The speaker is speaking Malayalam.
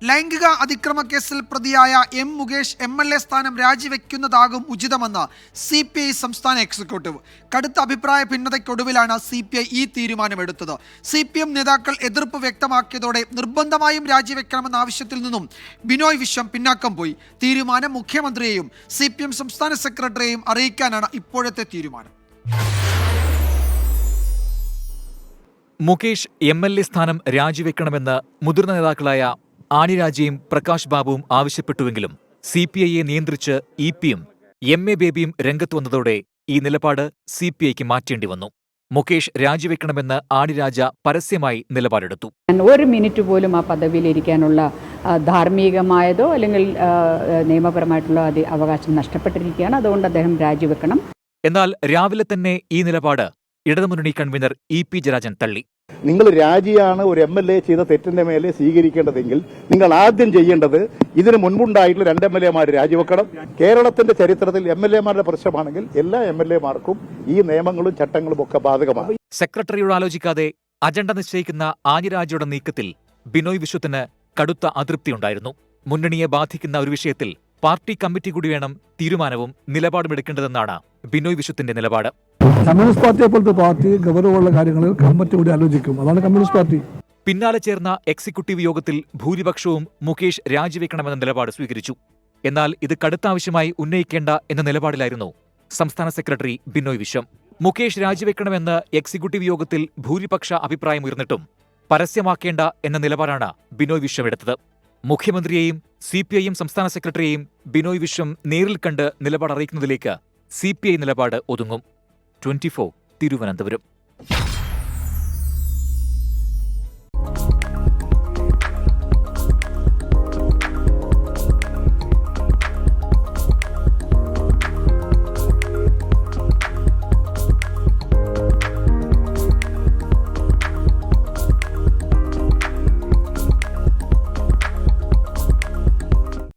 ലൈംഗിക അതിക്രമ കേസിൽ പ്രതിയായ എം മുകേഷ് MLA സ്ഥാനം രാജിവെക്കുന്നതാകും ഉചിതമെന്ന് CPI സംസ്ഥാന എക്സിക്യൂട്ടീവ്. കടുത്ത അഭിപ്രായ ഭിന്നതയ്ക്കൊടുവിലാണ് CPI ഈ തീരുമാനമെടുത്തത്. CPM നേതാക്കൾ എതിർപ്പ് വ്യക്തമാക്കിയതോടെ നിർബന്ധമായും രാജിവെക്കണമെന്ന ആവശ്യത്തിൽ നിന്നും ബിനോയ് വിശ്വം പിന്നാക്കം പോയി. തീരുമാനം മുഖ്യമന്ത്രിയെയും CPM സംസ്ഥാന സെക്രട്ടറിയെയും അറിയിക്കാനാണ് ഇപ്പോഴത്തെ തീരുമാനം. മുകേഷ് MLA സ്ഥാനം രാജിവെക്കണമെന്ന് മുതിർന്ന നേതാക്കളായ ആനി രാജയും പ്രകാശ് ബാബുവും ആവശ്യപ്പെട്ടുവെങ്കിലും CPIയെ നിയന്ത്രിച്ച് EP-യും MA ബേബിയും രംഗത്ത് വന്നതോടെ ഈ നിലപാട് CPIക്ക് മാറ്റേണ്ടി വന്നു. മുകേഷ് രാജിവെക്കണമെന്ന് ആനി രാജ പരസ്യമായി നിലപാടെടുത്തു. ഒരു മിനിറ്റ് പോലും ആ പദവിയിലിരിക്കാനുള്ള ധാർമ്മികമായതോ അല്ലെങ്കിൽ നിയമപരമായിട്ടുള്ള അവകാശം നഷ്ടപ്പെട്ടിരിക്കുകയാണ്. അതുകൊണ്ട് അദ്ദേഹം രാജിവെക്കണം. എന്നാൽ രാവിലെ തന്നെ ഈ നിലപാട് ഇടതുമുന്നണി കൺവീനർ EP ജയരാജൻ തള്ളി. നിങ്ങൾ രാജിയാണ് ഒരു MLA ചെയ്ത തെറ്റിന്റെ മേലെ സ്വീകരിക്കേണ്ടതെങ്കിൽ നിങ്ങൾ ആദ്യം ചെയ്യേണ്ടത് ഇതിന് മുൻപുണ്ടായിട്ടുള്ള 2 MLA-മാർ രാജിവെക്കണം. കേരളത്തിന്റെ ചരിത്രത്തിൽ MLA-മാരുടെ പ്രശ്നമാണെങ്കിൽ എല്ലാ MLA-മാർക്കും ഈ നിയമങ്ങളും ചട്ടങ്ങളും ഒക്കെ ബാധകമാണ്. സെക്രട്ടറിയോട് ആലോചിക്കാതെ അജണ്ട നിശ്ചയിക്കുന്ന ആനിരാജയുടെ നീക്കത്തിൽ ബിനോയ് വിശ്വത്തിന് കടുത്ത അതൃപ്തിയുണ്ടായിരുന്നു. മുന്നണിയെ ബാധിക്കുന്ന ഒരു വിഷയത്തിൽ പാർട്ടി കമ്മിറ്റി കൂടി വേണം തീരുമാനവും നിലപാടുമെടുക്കേണ്ടതെന്നാണ് ബിനോയ് വിശ്വത്തിന്റെ നിലപാട്. കമ്മ്യൂണിസ്റ്റ് പാർട്ടിയെ പോലത്തെ പാർട്ടി ഗൗരവമുള്ള കാര്യങ്ങളിൽ കമ്മിറ്റി കൂടി ആലോചിക്കും. അതാണ് കമ്മ്യൂണിസ്റ്റ് പാർട്ടി. പിന്നാലെ ചേർന്ന എക്സിക്യൂട്ടീവ് യോഗത്തിൽ ഭൂരിപക്ഷവും മുകേഷ് രാജിവെക്കണമെന്ന നിലപാട് സ്വീകരിച്ചു. എന്നാൽ ഇത് കടുത്ത ആവശ്യമായി ഉന്നയിക്കേണ്ട എന്ന നിലപാടിലായിരുന്നു സംസ്ഥാന സെക്രട്ടറി ബിനോയ് വിശ്വം. മുകേഷ് രാജിവെക്കണമെന്ന് എക്സിക്യൂട്ടീവ് യോഗത്തിൽ ഭൂരിപക്ഷ അഭിപ്രായമുയർന്നിട്ടും പരസ്യമാക്കേണ്ട എന്ന നിലപാടാണ് ബിനോയ് വിശ്വം എടുത്തത്. മുഖ്യമന്ത്രിയെയും CPIയും സംസ്ഥാന സെക്രട്ടറിയെയും ബിനോയ് വിശ്വം നേരിൽ കണ്ട് നിലപാട് അറിയിക്കുന്നതിലേക്ക് CPI നിലപാട് ഒതുങ്ങും. 24 തിരുവനന്തപുരം.